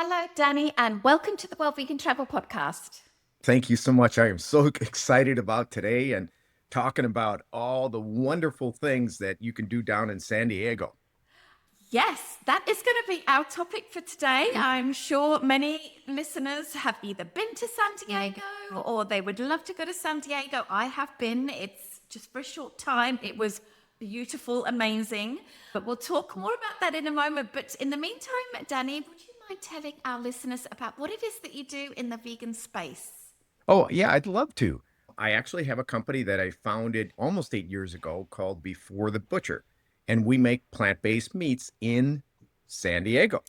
Hello, Danny, and welcome to the World Vegan Travel Podcast. Thank you so much. I am so excited about today and talking about all the wonderful things that you can do down in San Diego. Yes, that is going to be our topic for today. I'm sure many listeners have either been to San Diego or they would love to go to San Diego. I have been. It's just for a short time. It was beautiful, amazing. But we'll talk more about that in a moment. But in the meantime, Danny, would you mind telling our listeners about what it is that you do in the vegan space? Oh, yeah, I'd love to. I actually have a company that I founded almost 8 years ago called Before the Butcher, and we make plant-based meats in San Diego.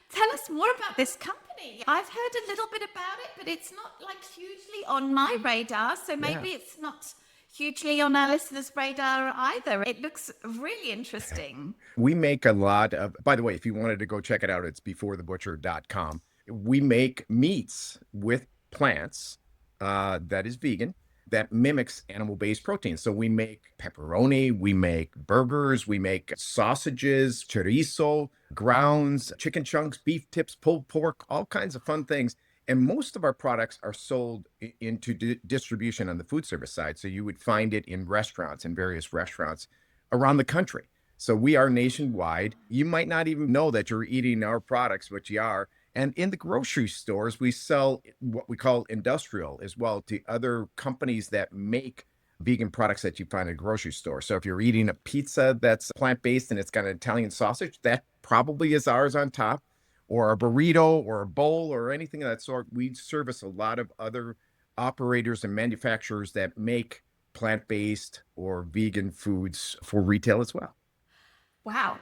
Tell us more about this company. I've heard a little bit about it, but it's not like hugely on my radar. So Yeah. maybe it's not hugely on our listeners' radar either. It looks really interesting. We make a lot of, by the way, if you wanted to go check it out, it's beforethebutcher.com. We make meats with plants that is vegan that mimics animal-based protein. So we make pepperoni, we make burgers, we make sausages, chorizo, grounds, chicken chunks, beef tips, pulled pork, all kinds of fun things. And most of our products are sold into distribution on the food service side. So you would find it in restaurants, in various restaurants around the country. So we are nationwide. You might not even know that you're eating our products, but you are. And in the grocery stores, we sell what we call industrial as well to other companies that make vegan products that you find at a grocery store. So if you're eating a pizza that's plant-based and it's got an Italian sausage, that probably is ours on top, or a burrito or a bowl or anything of that sort. We service a lot of other operators and manufacturers that make plant-based or vegan foods for retail as well. Wow.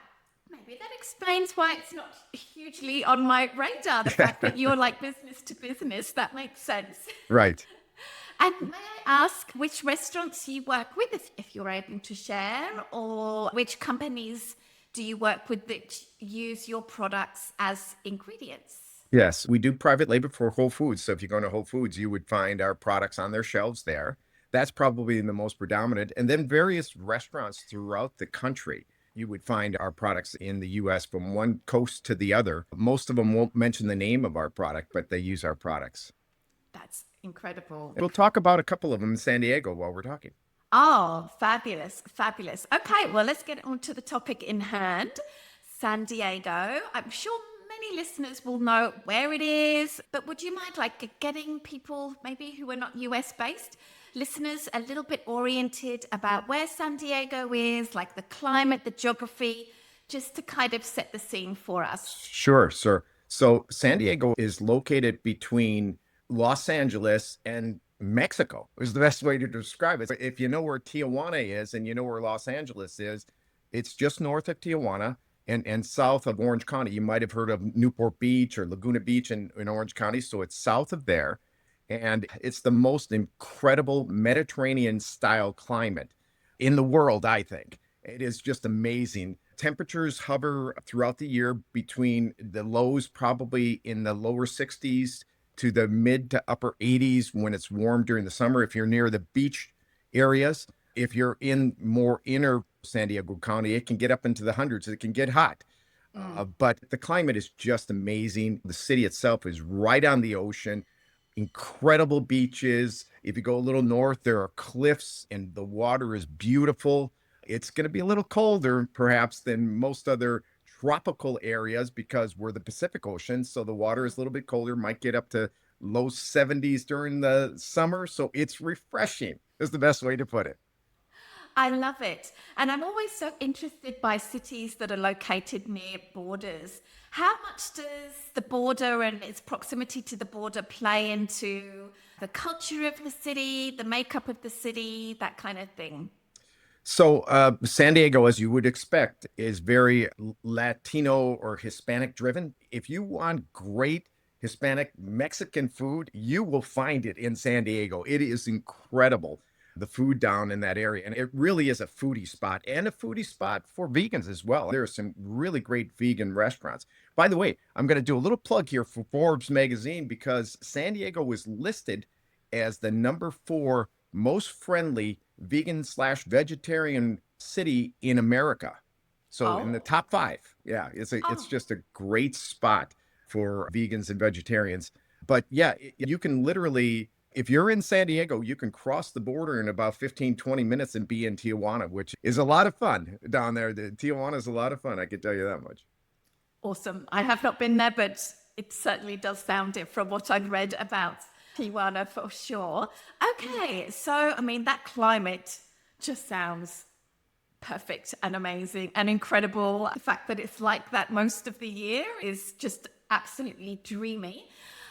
Maybe that explains why it's not hugely on my radar. The fact that you're like business to business, that makes sense. Right. And may I ask which restaurants you work with, if you're able to share, or which companies do you work with that use your products as ingredients? Yes, we do private label for Whole Foods. So if you go to Whole Foods, you would find our products on their shelves there. That's probably the most predominant. And then various restaurants throughout the country. You would find our products in the US from one coast to the other. Most of them won't mention the name of our product, but they use our products. That's incredible. We'll talk about a couple of them in San Diego while we're talking. Oh, fabulous, fabulous. Okay, well, let's get on to the topic in hand. San Diego. I'm sure many listeners will know where it is, but would you mind like getting people maybe who are not US based, listeners a little bit oriented about where San Diego is, like the climate, the geography, just to kind of set the scene for us? Sure, sir. So San Diego is located between Los Angeles and Mexico is the best way to describe it. If you know where Tijuana is and you know where Los Angeles is, it's just north of Tijuana and south of Orange County. You might have heard of Newport Beach or Laguna Beach in Orange County. So it's south of there. And it's the most incredible Mediterranean style climate in the world, I think. It is just amazing. Temperatures hover throughout the year between the lows, probably in the lower 60s to the mid to upper 80s when it's warm during the summer. If you're near the beach areas, if you're in more inner San Diego County, it can get up into the hundreds. It can get hot. But the climate is just amazing. The city itself is right on the ocean, incredible beaches. If you go a little north, there are cliffs and the water is beautiful. It's going to be a little colder, perhaps, than most other tropical areas because we're the Pacific Ocean. So the water is a little bit colder, might get up to low 70s during the summer. So it's refreshing, is the best way to put it. I love it. And I'm always so interested by cities that are located near borders. How much does the border and its proximity to the border play into the culture of the city, the makeup of the city, that kind of thing? So San Diego, as you would expect, is very Latino or Hispanic driven. If you want great Hispanic Mexican food, you will find it in San Diego. It is incredible, the food down in that area. And it really is a foodie spot and a foodie spot for vegans as well. There are some really great vegan restaurants. By the way, I'm going to do a little plug here for Forbes magazine because San Diego was listed as the #4 most friendly vegan/vegetarian city in America. So in the Oh, top five, yeah, it's oh, just a great spot for vegans and vegetarians. But yeah, you can literally, if you're in San Diego, you can cross the border in about 15, 20 minutes and be in Tijuana, which is a lot of fun down there. Tijuana is a lot of fun, I can tell you that much. awesome. I have not been there, but it certainly does sound it from what I've read about Tijuana for sure. Okay, so I mean, that climate just sounds perfect and amazing and incredible. The fact that it's like that most of the year is just absolutely dreamy.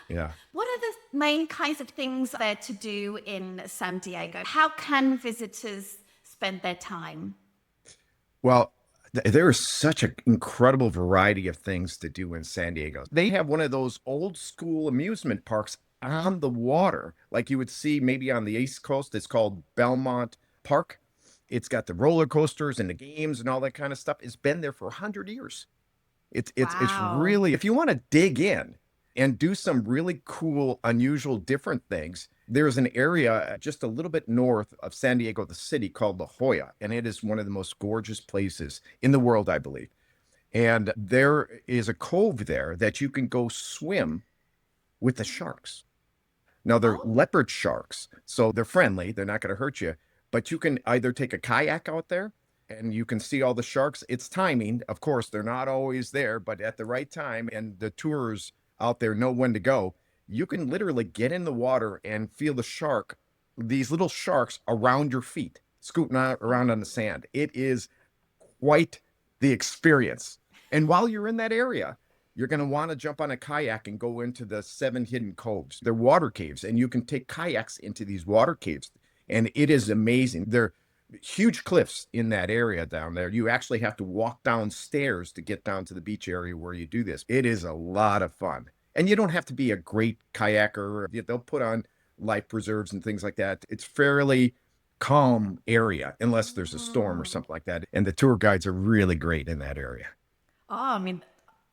Yeah. What are the main kinds of things there to do in San Diego? How can visitors spend their time? Well, there is such an incredible variety of things to do in San Diego. They have one of those old school amusement parks on the water, like you would see maybe on the East Coast. It's called Belmont Park. It's got the roller coasters and the games and all that kind of stuff. It's been there for 100 years. It's Wow. really, if you want to dig in and do some really cool, unusual, different things, there's an area just a little bit north of San Diego, the city, called La Jolla, and it is one of the most gorgeous places in the world, I believe. And there is a cove there that you can go swim with the sharks. Now they're Oh, leopard sharks, so they're friendly. They're not going to hurt you. But you can either take a kayak out there and you can see all the sharks. It's timing. Of course, they're not always there, but at the right time, and the tours out there know when to go. You can literally get in the water and feel the shark, these little sharks around your feet, scooting around on the sand. It is quite the experience. And while you're in that area, you're going to want to jump on a kayak and go into the seven hidden coves. They're water caves, and you can take kayaks into these water caves. And it is amazing. They're huge cliffs in that area down there. You actually have to walk downstairs to get down to the beach area where you do this. It is a lot of fun. And you don't have to be a great kayaker. They'll put on life preserves and things like that. It's fairly calm area unless there's a storm or mm. something like that. And the tour guides are really great in that area. I mean,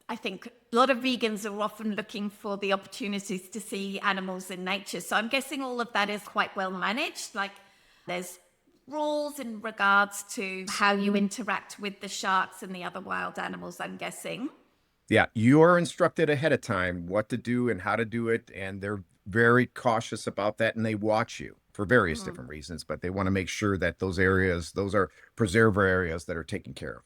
I think a lot of vegans are often looking for the opportunities to see animals in nature. So I'm guessing all of that is quite well managed. Like there's rules in regards to how you interact with the sharks and the other wild animals, I'm guessing. Yeah, you are instructed ahead of time what to do and how to do it, and they're very cautious about that, and they watch you for various Mm. different reasons, but they want to make sure that those areas, those are preserve areas that are taken care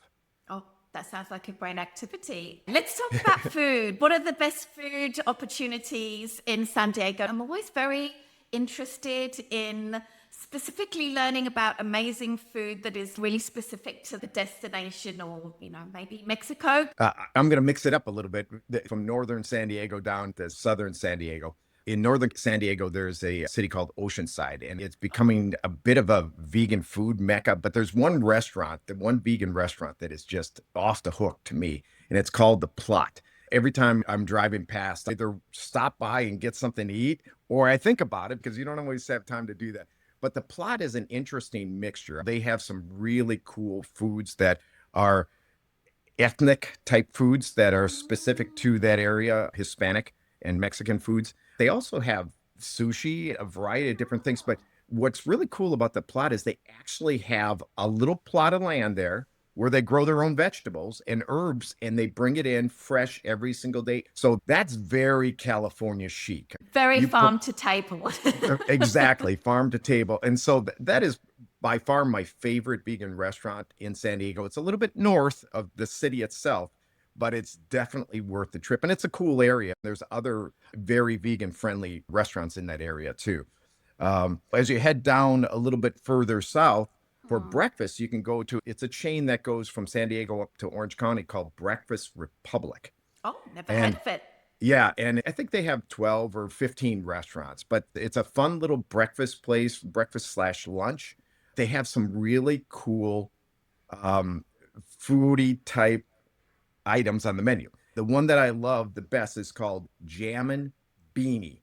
Oh, that sounds like a great activity. Let's talk about food. What are the best food opportunities in San Diego? I'm always very interested in specifically learning about amazing food that is really specific to the destination or, maybe Mexico. I'm going to mix it up a little bit from northern San Diego down to southern San Diego. In northern San Diego, there's a city called Oceanside, and it's becoming a bit of a vegan food mecca. But there's one restaurant, the one vegan restaurant that is just off the hook to me, and it's called The Plot. Every time I'm driving past, I either stop by and get something to eat, or I think about it because you don't always have time to do that. But The Plot is an interesting mixture. They have some really cool foods that are ethnic type foods that are specific to that area, Hispanic and Mexican foods. They also have sushi, a variety of different things. But what's really cool about the plot is they actually have a little plot of land there where they grow their own vegetables and herbs and they bring it in fresh every single day. So that's very California chic. Very You put farm to table. exactly farm to table. And so that is by far my favorite vegan restaurant in San Diego. It's a little bit north of the city itself, but it's definitely worth the trip. And it's a cool area. There's other very vegan friendly restaurants in that area too. As you head down a little bit further south for breakfast, you can go to, it's a chain that goes from San Diego up to Orange County called Breakfast Republic. Oh, never heard And of it. yeah, and I think they have 12 or 15 restaurants, but it's a fun little breakfast place, breakfast slash lunch. They have some really cool um, foodie type items on the menu. The one that I love the best is called Jammin' Beanie.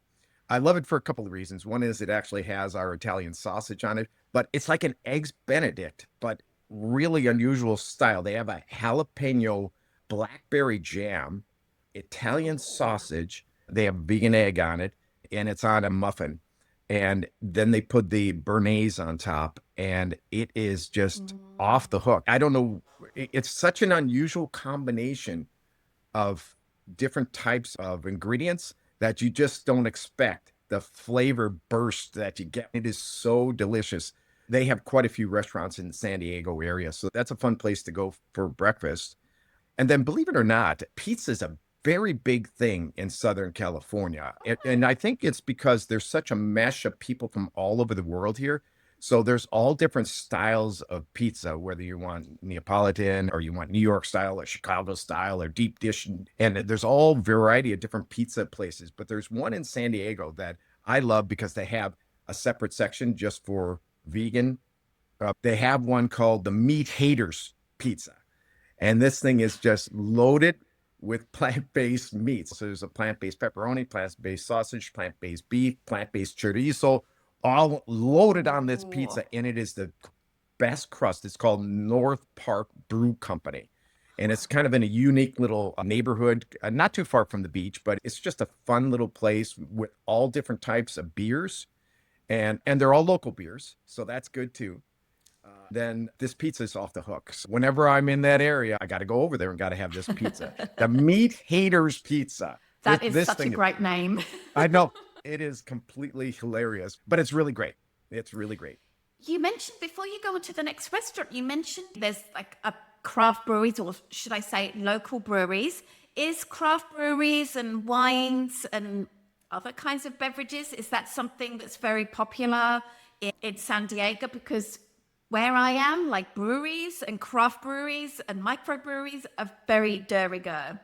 I love it for a couple of reasons. One is it actually has our Italian sausage on it, but it's like an eggs Benedict, but really unusual style. They have a jalapeno blackberry jam, Italian sausage. They have vegan egg on it, and it's on a muffin. And then they put the béarnaise on top, and it is just off the hook. I don't know it's such an unusual combination of different types of ingredients that you just don't expect. The flavor burst that you get. It is so delicious. They have quite a few restaurants in the San Diego area, so that's a fun place to go for breakfast. And then, believe it or not, pizza is a very big thing in Southern California. And I think it's because there's such a mesh of people from all over the world here. So there's all different styles of pizza, whether you want Neapolitan or you want New York style or Chicago style or deep dish. And there's all variety of different pizza places. But there's one in San Diego that I love because they have a separate section just for vegan. They have one called the Meat Haters Pizza. And this thing is just loaded with plant-based meats. So there's a plant-based pepperoni, plant-based sausage, plant-based beef, plant-based chorizo, all loaded on this pizza. And it is the best crust. It's called North Park Brew Company. And it's kind of in a unique little neighborhood, not too far from the beach, but it's just a fun little place with all different types of beers. And they're all local beers. So that's good too. Then this pizza is off the hook. So whenever I'm in that area, I got to go over there and got to have this pizza. The Meat Haters Pizza. That is such a great name. I know. It is completely hilarious, but it's really great. It's really great. You mentioned, before you go on to the next restaurant, you mentioned there's like a craft breweries, or should I say local breweries. Is craft breweries and wines and other kinds of beverages, is that something that's very popular in San Diego? Because where I am, like breweries and craft breweries and microbreweries are very de rigueur.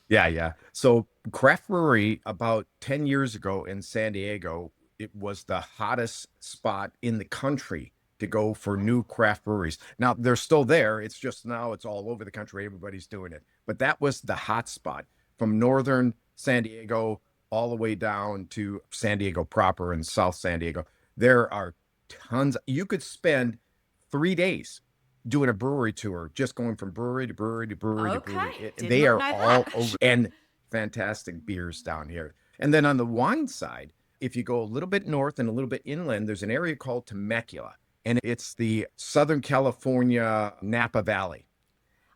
Yeah. So craft brewery about 10 years ago in San Diego, it was the hottest spot in the country to go for new craft breweries. Now they're still there. It's just now it's all over the country. Everybody's doing it. But that was the hot spot from northern San Diego all the way down to San Diego proper and South San Diego. There are tons. You could spend 3 days doing a brewery tour, just going from brewery to brewery to brewery to brewery. They are all over, and fantastic beers down here. And then on the wine side, if you go a little bit north and a little bit inland, there's an area called Temecula, and it's the Southern California Napa Valley.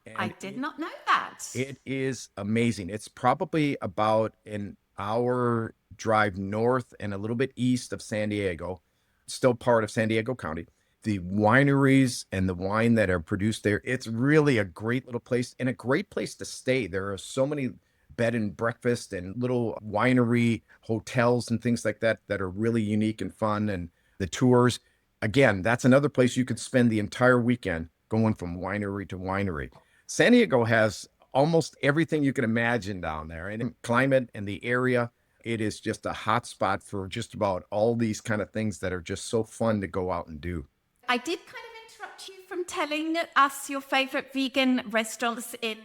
And I did not know that. It is amazing. It's probably about an hour drive north and a little bit east of San Diego, still part of San Diego County. The wineries and the wine that are produced there, it's really a great little place and a great place to stay. There are so many bed and breakfast and little winery hotels and things like that that are really unique and fun. And the tours, again, that's another place you could spend the entire weekend going from winery to winery. San Diego has almost everything you can imagine down there, and climate and the area, it is just a hot spot for just about all these kind of things that are just so fun to go out and do. I did kind of interrupt you from telling us your favorite vegan restaurants in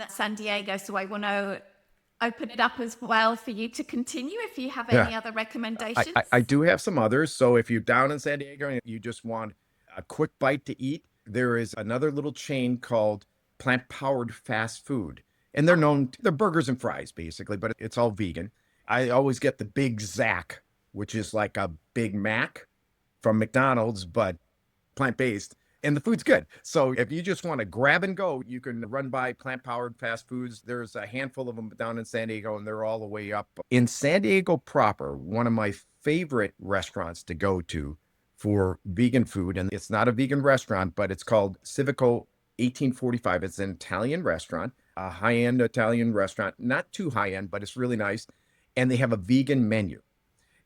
San Diego, so I want to open it up as well for you to continue if you have any other recommendations. I do have some others. So if you're down in San Diego and you just want a quick bite to eat, there is another little chain called Plant-Powered Fast Food. And they're burgers and fries basically, but it's all vegan. I always get the Big Zack, which is like a Big Mac from McDonald's, but plant-based, and the food's good. So if you just want to grab and go, you can run by Plant-Powered Fast Foods. There's a handful of them down in San Diego, and they're all the way up. In San Diego proper, one of my favorite restaurants to go to for vegan food, and it's not a vegan restaurant, but it's called Civico 1845. It's an Italian restaurant, a high-end Italian restaurant, not too high-end, but it's really nice. And they have a vegan menu,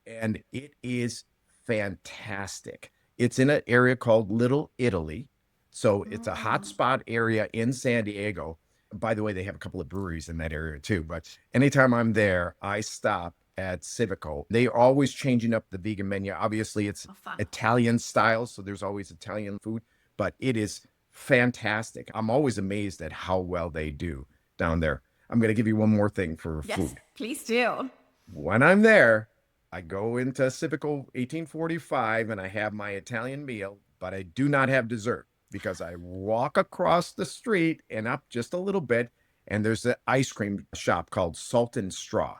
and it is fantastic. It's in an area called Little Italy. So it's a hotspot area in San Diego. By the way, they have a couple of breweries in that area too. But anytime I'm there, I stop at Civico. They're always changing up the vegan menu. Obviously, it's Italian style, so there's always Italian food. But it is fantastic. I'm always amazed at how well they do down there. I'm going to give you one more thing for food. Yes, please do. When I'm there, I go into Civico 1845 and I have my Italian meal, but I do not have dessert because I walk across the street and up just a little bit, and there's an ice cream shop called Salt and Straw.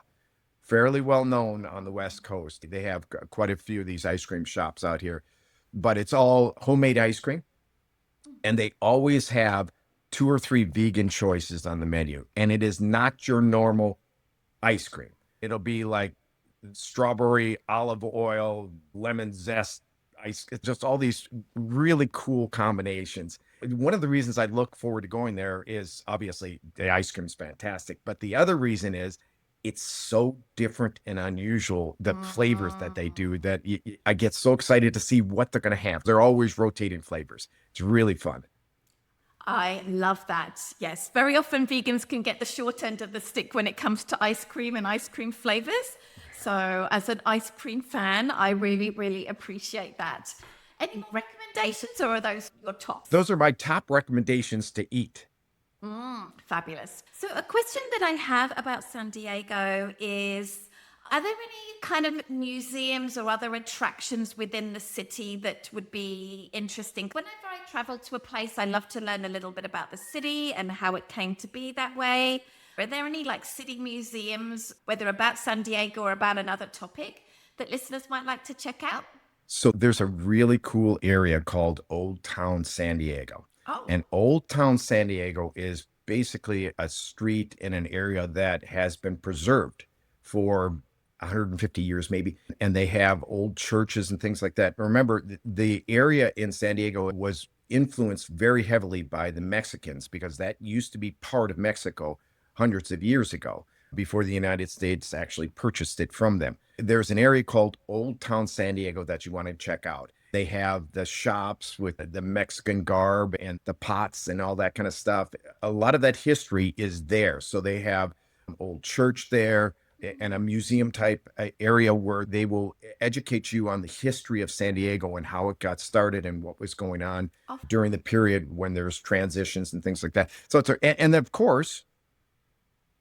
Fairly well known on the West Coast. They have quite a few of these ice cream shops out here, but it's all homemade ice cream. And they always have 2 or 3 vegan choices on the menu, and it is not your normal ice cream. It'll be like strawberry, olive oil, lemon zest, ice, just all these really cool combinations. One of the reasons I look forward to going there is obviously the ice cream's fantastic, but the other reason is it's so different and unusual, the flavors that they do, that I get so excited to see what they're going to have. They're always rotating flavors. It's really fun. I love that. Yes, very often vegans can get the short end of the stick when it comes to ice cream and ice cream flavors. So as an ice cream fan, I really, really appreciate that. Any more recommendations, or are those your tops? Those are my top recommendations to eat. Fabulous. So a question that I have about San Diego is, are there any kind of museums or other attractions within the city that would be interesting? Whenever I travel to a place, I love to learn a little bit about the city and how it came to be that way. Are there any like city museums, whether about San Diego or about another topic, that listeners might like to check out? So there's a really cool area called Old Town San Diego. Oh, And Old Town San Diego is basically a street in an area that has been preserved for 150 years maybe, and they have old churches and things like that. Remember, the area in San Diego was influenced very heavily by the Mexicans, because that used to be part of Mexico hundreds of years ago, before the United States actually purchased it from them. There's an area called Old Town San Diego that you want to check out. They have the shops with the Mexican garb and the pots and all that kind of stuff. A lot of that history is there. So they have an old church there and a museum type area where they will educate you on the history of San Diego and how it got started and what was going on during the period when there's transitions and things like that. So and of course,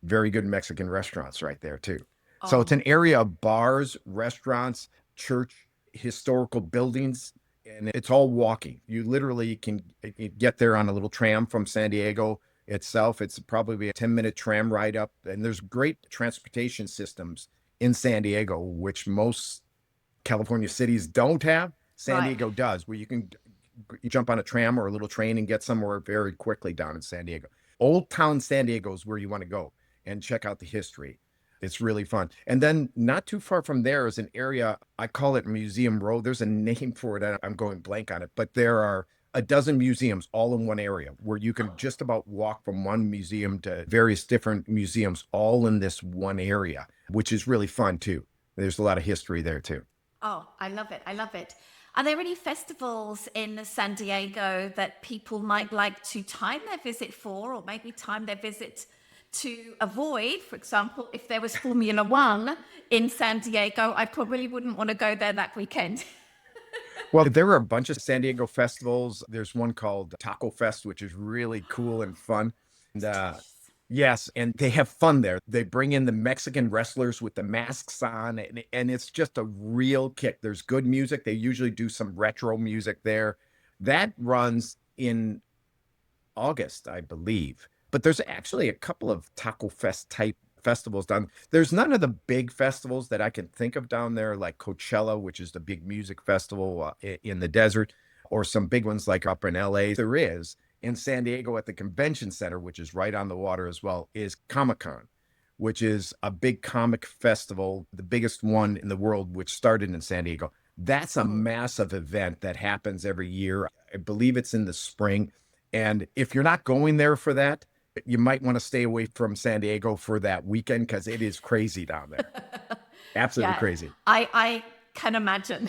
very good Mexican restaurants right there too. So it's an area of bars, restaurants, church, historical buildings, and it's all walking. You literally can get there on a little tram from San Diego itself. It's probably a 10-minute tram ride up, and there's great transportation systems in San Diego, which most California cities don't have. San Diego does, where you can jump on a tram or a little train and get somewhere very quickly down in San Diego. Old Town San Diego is where you want to go and check out the history. It's really fun. And then not too far from there is an area, I call it Museum Row. There's a name for it. I'm going blank on it, but there are a dozen museums all in one area where you can just about walk from one museum to various different museums all in this one area, which is really fun too. There's a lot of history there too. Oh, I love it. I love it. Are there any festivals in San Diego that people might like to time their visit for, or maybe time their visit to avoid? For example, if there was Formula One in San Diego, I probably wouldn't want to go there that weekend. Well, there are a bunch of San Diego festivals. There's one called Taco Fest, which is really cool and fun. And yes, and they have fun there. They bring in the Mexican wrestlers with the masks on, and it's just a real kick. There's good music. They usually do some retro music there. That runs in August, I believe. But there's actually a couple of Taco Fest type festivals down. There's none of the big festivals that I can think of down there, like Coachella, which is the big music festival in the desert, or some big ones like up in LA. There is in San Diego at the convention center, which is right on the water as well, is Comic-Con, which is a big comic festival, the biggest one in the world, which started in San Diego. That's a massive event that happens every year. I believe it's in the spring. And if you're not going there for that, you might want to stay away from San Diego for that weekend, because it is crazy down there. Absolutely crazy. I can imagine.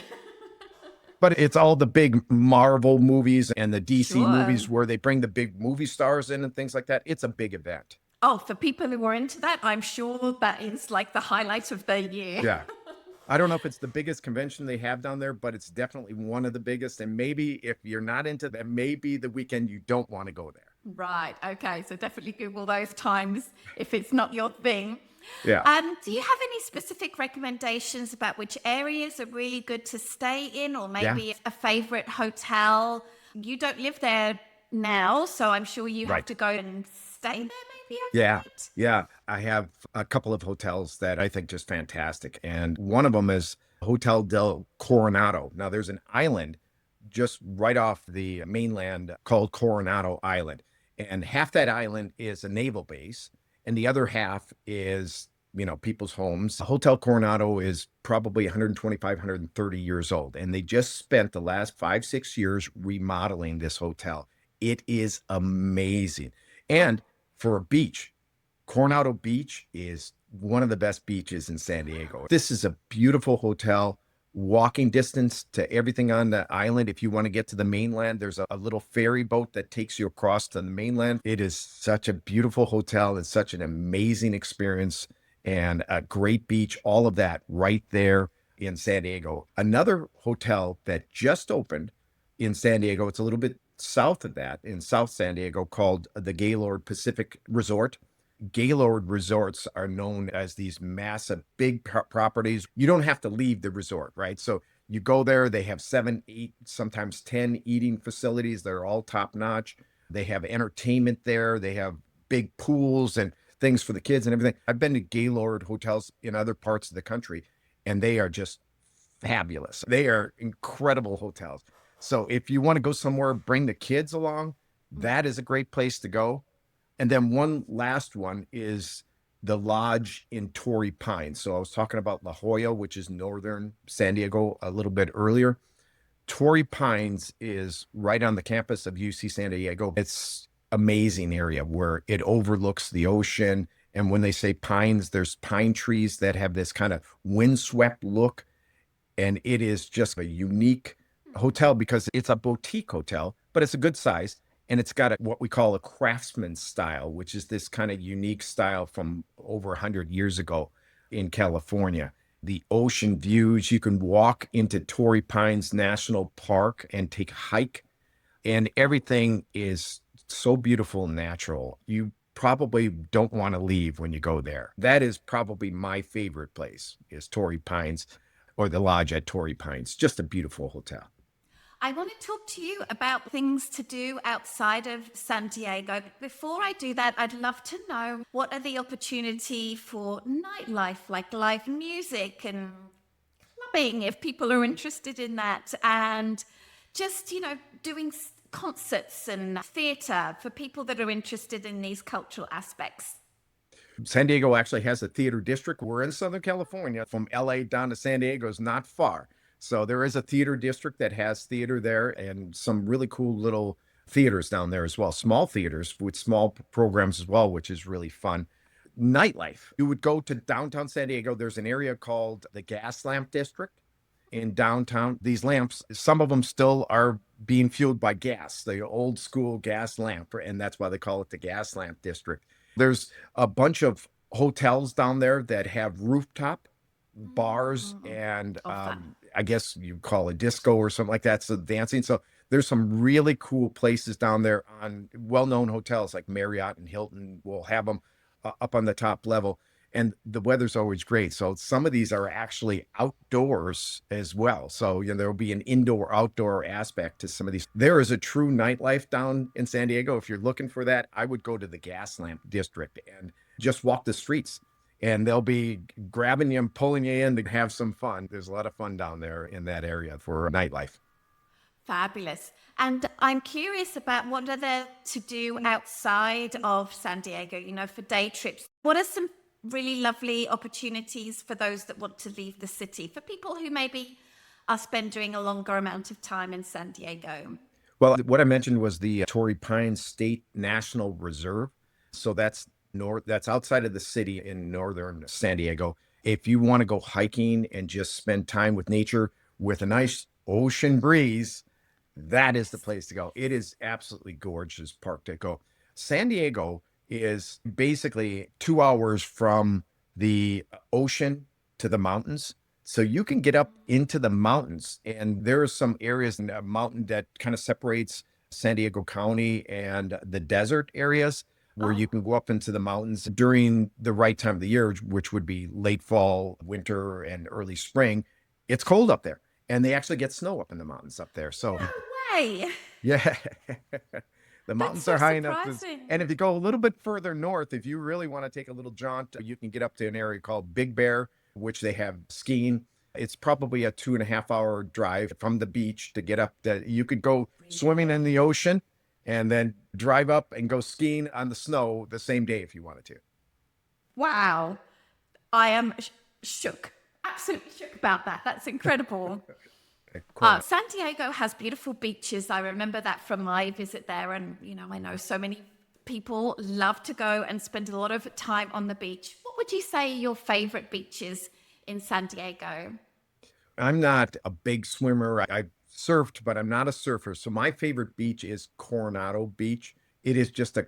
But it's all the big Marvel movies and the DC movies where they bring the big movie stars in and things like that. It's a big event. Oh, for people who are into that, I'm sure that is like the highlight of the year. Yeah. I don't know if it's the biggest convention they have down there, but it's definitely one of the biggest. And maybe if you're not into that, maybe the weekend you don't want to go there. Right. Okay. So definitely Google those times if it's not your thing. Yeah. Do you have any specific recommendations about which areas are really good to stay in, or maybe a favorite hotel? You don't live there now, so I'm sure you have to go and stay there maybe. Yeah. I have a couple of hotels that I think just fantastic. And one of them is Hotel del Coronado. Now there's an island just right off the mainland called Coronado Island. And half that island is a naval base, and the other half is, people's homes. Hotel Coronado is probably 125, 130 years old, and they just spent the last 5, 6 years remodeling this hotel. It is amazing. And for a beach, Coronado Beach is one of the best beaches in San Diego. This is a beautiful hotel, walking distance to everything on the island. If you want to get to the mainland, there's a little ferry boat that takes you across to the mainland. It is such a beautiful hotel. It's such an amazing experience and a great beach, all of that right there in San Diego. Another hotel that just opened in San Diego, it's a little bit south of that in South San Diego, called the Gaylord Pacific Resort. Gaylord resorts are known as these massive, big properties. You don't have to leave the resort, right? So you go there, they have 7, 8, sometimes 10 eating facilities. They're all top notch. They have entertainment there. They have big pools and things for the kids and everything. I've been to Gaylord hotels in other parts of the country, and they are just fabulous. They are incredible hotels. So if you want to go somewhere, bring the kids along, that is a great place to go. And then one last one is the lodge in Torrey Pines. So I was talking about La Jolla, which is northern San Diego, a little bit earlier. Torrey Pines is right on the campus of UC San Diego. It's amazing area where it overlooks the ocean. And when they say pines, there's pine trees that have this kind of windswept look. And it is just a unique hotel because it's a boutique hotel, but it's a good size. And it's got what we call a craftsman style, which is this kind of unique style from over 100 years ago in California. The ocean views, you can walk into Torrey Pines National Park and take a hike, and everything is so beautiful and natural. You probably don't want to leave when you go there. That is probably my favorite place, is Torrey Pines, or the lodge at Torrey Pines. Just a beautiful hotel. I want to talk to you about things to do outside of San Diego. Before I do that, I'd love to know, what are the opportunity for nightlife, like live music and clubbing, if people are interested in that, and just, doing concerts and theater for people that are interested in these cultural aspects. San Diego actually has a theater district. We're in Southern California. From LA down to San Diego is not far. So there is a theater district that has theater there, and some really cool little theaters down there as well. Small theaters with small programs as well, which is really fun. Nightlife. You would go to downtown San Diego. There's an area called the Gas Lamp District in downtown. These lamps, some of them still are being fueled by gas, the old school gas lamp, and that's why they call it the Gas Lamp District. There's a bunch of hotels down there that have rooftop bars and I guess you call it disco or something like that. So dancing. So there's some really cool places down there on well-known hotels like Marriott and Hilton will have them up on the top level. And the weather's always great. So some of these are actually outdoors as well. So, there'll be an indoor-outdoor aspect to some of these. There is a true nightlife down in San Diego. If you're looking for that, I would go to the Gas Lamp District and just walk the streets. And they'll be grabbing you and pulling you in to have some fun. There's a lot of fun down there in that area for nightlife. Fabulous. And I'm curious about, what are there to do outside of San Diego, for day trips? What are some really lovely opportunities for those that want to leave the city, for people who maybe are spending a longer amount of time in San Diego? Well, what I mentioned was the Torrey Pines State National Reserve. So that's outside of the city in northern San Diego. If you want to go hiking and just spend time with nature with a nice ocean breeze, that is the place to go. It is absolutely gorgeous park to go. San Diego is basically 2 hours from the ocean to the mountains. So you can get up into the mountains, and there are some areas in the mountain that kind of separates San Diego County and the desert areas, where you can go up into the mountains during the right time of the year, which would be late fall, winter, and early spring. It's cold up there, and they actually get snow up in the mountains up there. So, No way. yeah, the mountains so are high enough. surprising. And if you go a little bit further north, if you really want to take a little jaunt, you can get up to an area called Big Bear, which they have skiing. It's probably a 2.5 hour drive from the beach to get up. You could go swimming in the ocean, and then drive up and go skiing on the snow the same day if you wanted to. Wow. I am shook, absolutely shook about that. That's incredible. Cool. San Diego has beautiful beaches. I remember that from my visit there. And, I know so many people love to go and spend a lot of time on the beach. What would you say are your favorite beaches in San Diego? I'm not a big swimmer. I surfed, but I'm not a surfer. So my favorite beach is Coronado Beach. It is just a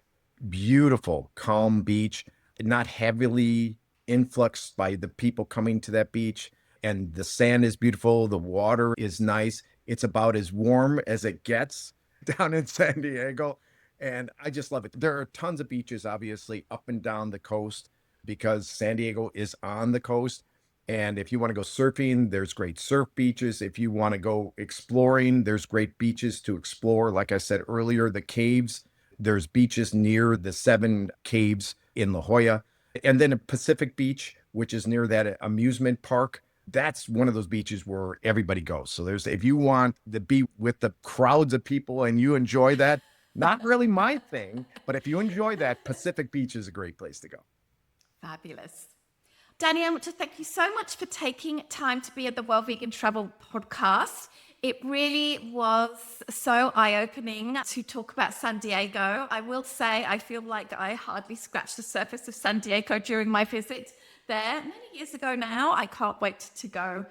beautiful, calm beach, not heavily influxed by the people coming to that beach. And the sand is beautiful. The water is nice. It's about as warm as it gets down in San Diego. And I just love it. There are tons of beaches, obviously, up and down the coast because San Diego is on the coast. And if you want to go surfing, there's great surf beaches. If you want to go exploring, there's great beaches to explore. Like I said earlier, the caves, there's beaches near the 7 caves in La Jolla. And then a Pacific Beach, which is near that amusement park. That's one of those beaches where everybody goes. So if you want to be with the crowds of people and you enjoy that, not really my thing, but if you enjoy that, Pacific Beach is a great place to go. Fabulous. Danny, I want to thank you so much for taking time to be at the World Vegan Travel podcast. It really was so eye-opening to talk about San Diego. I will say I feel like I hardly scratched the surface of San Diego during my visit there many years ago now. I can't wait to go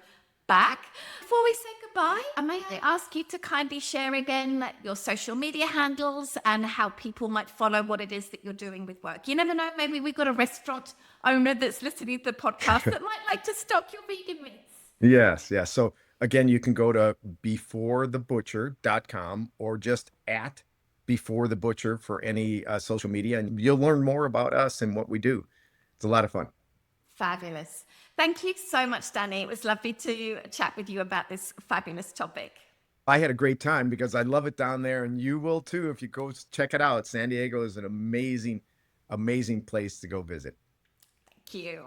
back. Before we say goodbye, may I ask you to kindly share again your social media handles and how people might follow what it is that you're doing with work? You never know, maybe we've got a restaurant owner that's listening to the podcast that might like to stock your vegan meats. Yes, yes. So again, you can go to beforethebutcher.com or just at beforethebutcher for any social media, and you'll learn more about us and what we do. It's a lot of fun. Fabulous. Thank you so much, Danny. It was lovely to chat with you about this fabulous topic. I had a great time because I love it down there, and you will too if you go check it out. San Diego is an amazing, amazing place to go visit. Thank you.